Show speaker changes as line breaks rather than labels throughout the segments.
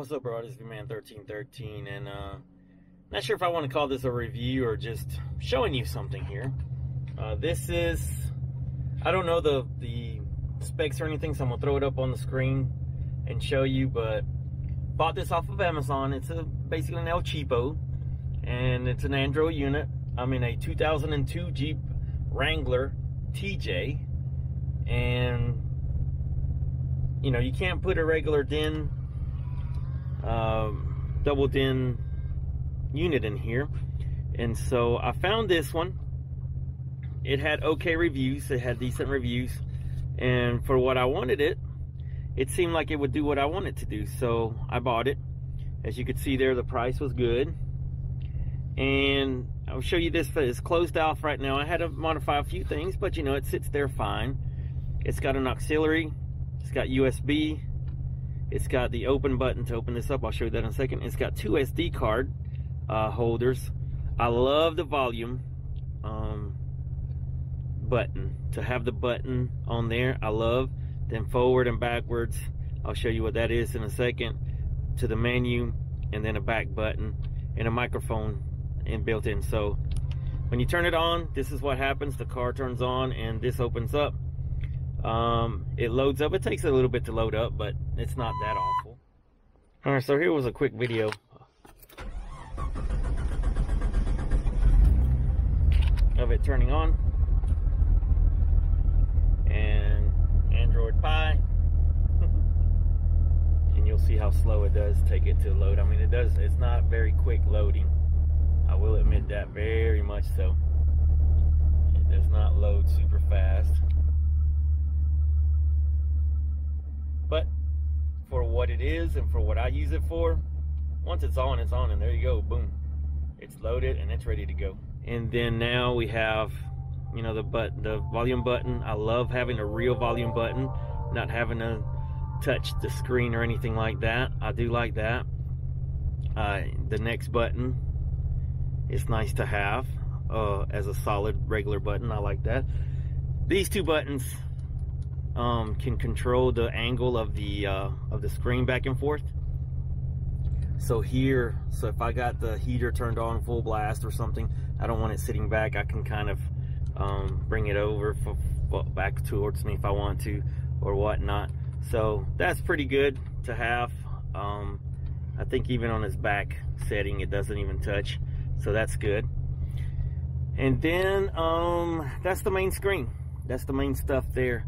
What's up, bro? This is man 1313, and not sure if I want to call this a review or just showing you something here. This is, I don't know the specs or anything, so I'm gonna throw it up on the screen and show you. But bought this off of Amazon. It's basically an El Cheapo, and it's an Android unit. I'm in a 2002 Jeep Wrangler TJ, and you know, you can't put a regular DIN, double DIN unit in here. And so I found this one. It had okay reviews, it had decent reviews, and for what I wanted it seemed like it would do what I wanted to do, so I bought it. As you can see there, the price was good, and I'll show you this. It's closed off right now. I had to modify a few things, but you know, it sits there fine. It's got an auxiliary, it's got USB, it's got the open button to open this up. I'll show you that in a second. It's got two SD card holders. I love the volume button, to have the button on there. I love. Then forward and backwards, I'll show you what that is in a second, to the menu, and then a back button and a microphone built in. So when you turn it on, this is what happens. The car turns on and this opens up. It loads up. It takes a little bit to load up, but it's not that awful. All right, so here was a quick video of it turning on, and Android Pie, and you'll see how slow it does take it to load. I mean, it's not very quick loading, I will admit that, very much so. It does not load super fast, but for what it is and for what I use it for, once it's on, and there you go, boom, it's loaded and it's ready to go. And then now we have, you know, the volume button. I love having a real volume button, not having to touch the screen or anything like that. I do like that. The next button is nice to have as a solid regular button. I like that. These two buttons can control the angle of the screen back and forth. So here, so if I got the heater turned on full blast or something, I don't want it sitting back, I can kind of bring it over back towards me if I want to, or whatnot. So that's pretty good to have. I think even on its back setting, it doesn't even touch, so that's good. And then that's the main screen. That's the main stuff there.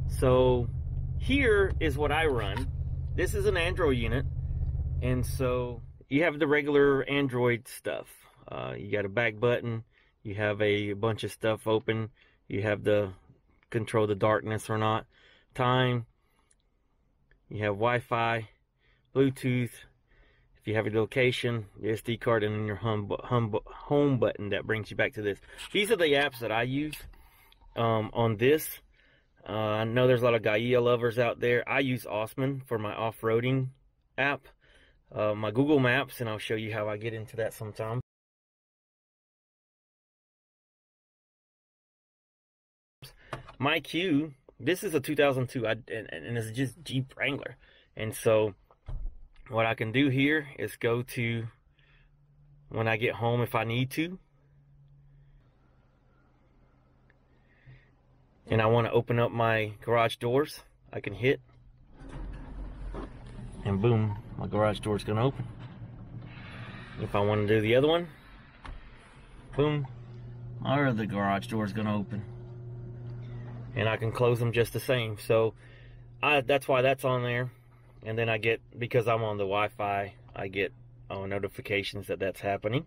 So here is what I run. This is an Android unit, and so you have the regular Android stuff. You got a back button, you have a bunch of stuff open, you have the control the darkness or not, time, you have Wi-Fi, Bluetooth, if you have your location, your SD card, and then your home button that brings you back to this. These are the apps that I use on this. I know there's a lot of Gaia lovers out there. I use Osman for my off-roading app, my Google Maps, and I'll show you how I get into that sometime. My Q, this is a 2002, and it's just Jeep Wrangler. And so what I can do here is go to, when I get home if I need to, and I want to open up my garage doors, I can hit, and boom, my garage door is going to open. If I want to do the other one, boom, my other garage door is going to open, and I can close them just the same. So that's why that's on there. And then I get, because I'm on the Wi-Fi, I get notifications that that's happening.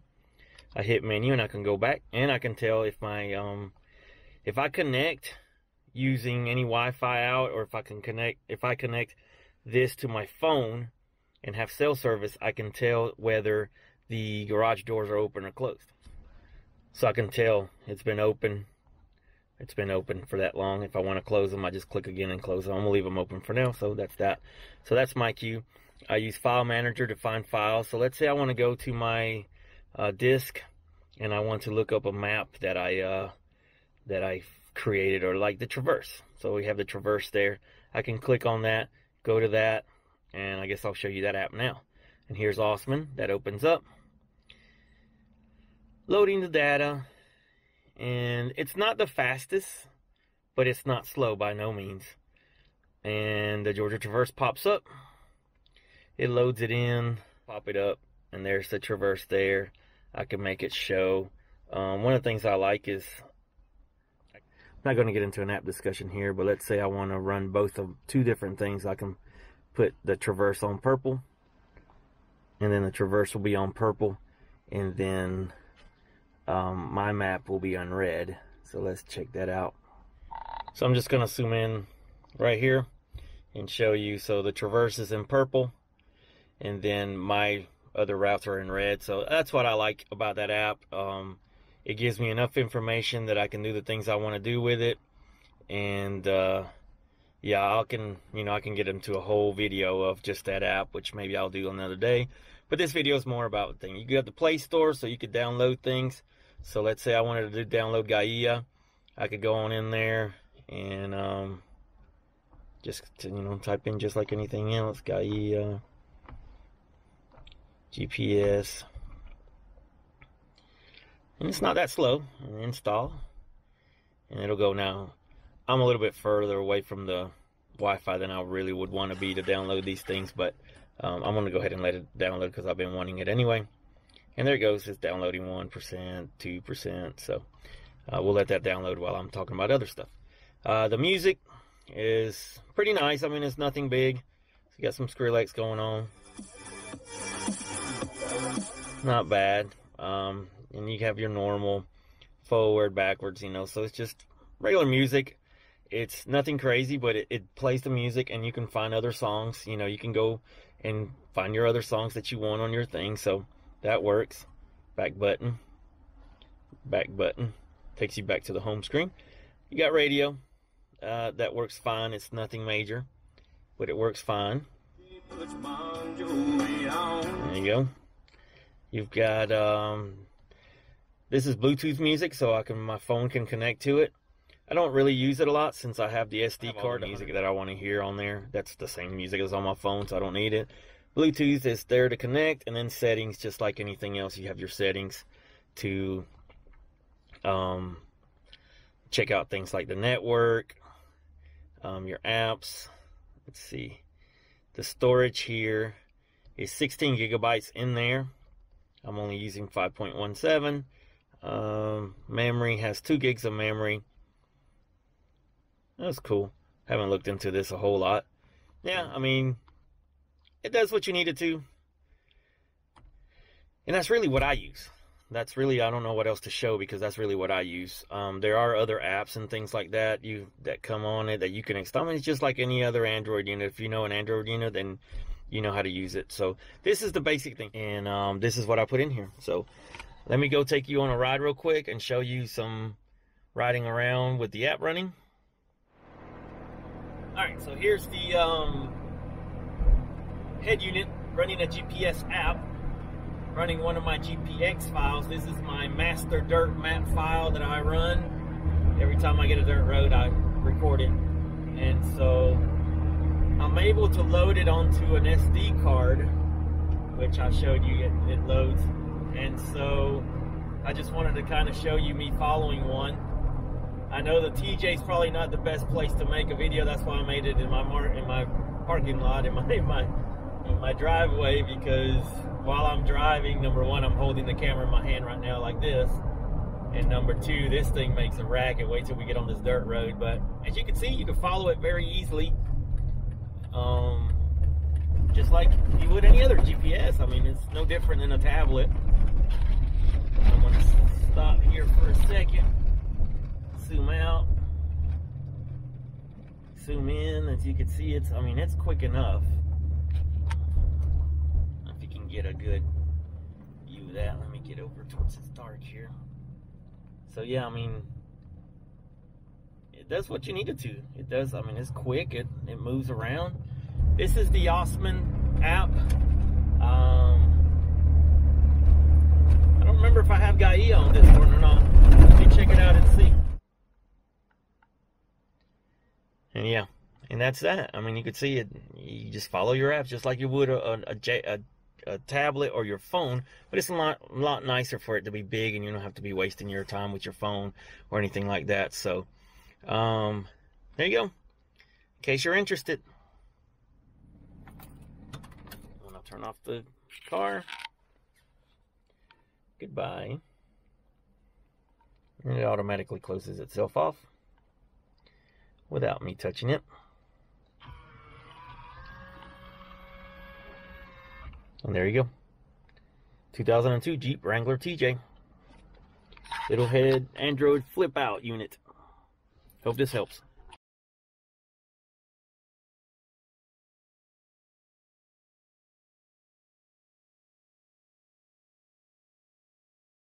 I hit menu and I can go back, and I can tell if my if I connect using any Wi-Fi out, or if I connect this to my phone and have cell service, I can tell whether the garage doors are open or closed. So I can tell it's been open. It's been open for that long. If I want to close them, I just click again and close them. I'm gonna leave them open for now. So that's that. So that's my queue. I use File Manager to find files. So let's say I want to go to my disk, and I want to look up a map that I created, or like the Traverse. So we have the Traverse there. I can click on that, go to that, And I guess I'll show you that app now. And here's Osman. That opens up. Loading the data. And it's not the fastest, but it's not slow by no means. And the Georgia Traverse pops up. It loads it in, pop it up, and there's the Traverse there. I can make it show. One of the things I like is, I'm not going to get into an app discussion here, but let's say I want to run both of two different things. I can put the Traverse on purple, and then the Traverse will be on purple, and then my map will be on red. So let's check that out. So I'm just going to zoom in right here and show you. So the Traverse is in purple, and then my other routes are in red. So that's what I like about that app. It gives me enough information that I can do the things I want to do with it. And yeah, I can get into a whole video of just that app, which maybe I'll do another day. But this video is more about the thing. You got the Play Store, so you could download things. So let's say I wanted to download Gaia. I could go on in there and just type in just like anything else, Gaia, GPS, and it's not that slow. Install, and it'll go. Now I'm a little bit further away from the Wi-Fi than I really would want to be to download these things, but I'm going to go ahead and let it download because I've been wanting it anyway. And there it goes. It's downloading 1%, 2%. So we'll let that download while I'm talking about other stuff. The music is pretty nice. I mean, it's nothing big. So you got some Skrillex going on. Not bad. And you have your normal forward, backwards, so it's just regular music. It's nothing crazy, but it plays the music, and you can find other songs. You can go and find your other songs that you want on your thing. So that works. Back button. Takes you back to the home screen. You got radio. That works fine. It's nothing major, but it works fine. There you go. You've got this is Bluetooth music, so my phone can connect to it. I don't really use it a lot since I have the SD card. Music that I want to hear on there, that's the same music as on my phone, so I don't need it. Bluetooth is there to connect, and then settings, just like anything else. You have your settings to check out things like the network, your apps. Let's see. The storage here is 16 gigabytes in there. I'm only using 5.17. Memory has 2 gigs of memory. That's cool. Haven't looked into this a whole lot. Yeah, I mean, it does what you need it to. And that's really what I use. That's really, I don't know what else to show because that's really what I use. There are other apps and things like that that come on it that you can install. I mean, it's just like any other Android unit. If you know an Android unit, then you know how to use it. So this is the basic thing, and this is what I put in here. So let me go take you on a ride real quick and show you some riding around with the app running. Alright, so here's the head unit running a GPS app, running one of my GPX files. This is my master dirt map file that I run. Every time I get a dirt road, I record it. And so I'm able to load it onto an SD card, which I showed you, it loads. And so I just wanted to kind of show you me following one. I know the TJ's probably not the best place to make a video. That's why I made it in my parking lot, in my driveway, because while I'm driving, number one, I'm holding the camera in my hand right now like this, and number two, this thing makes a racket. Wait till we get on this dirt road. But as you can see, you can follow it very easily, just like you would any other GPS. I mean, it's no different than a tablet. I'm gonna stop here for a second. Zoom out, zoom in. As you can see, it's quick enough. If you can get a good view of that. Let me get over towards this dark here. So yeah, I mean, it does what you need it to. It does. I mean, it's quick. It moves around. This is the Osman app. I don't remember if I have Gaia on this one or not. Let me check it out and see. And yeah, And that's that. I mean, you could see it. You just follow your apps just like you would a tablet or your phone, but it's a lot nicer for it to be big, and you don't have to be wasting your time with your phone or anything like that. So there you go, in case you're interested. When I turn off the car, goodbye, and it automatically closes itself off without me touching it. And there you go. 2002 Jeep Wrangler TJ. Little head Android flip out unit. Hope this helps.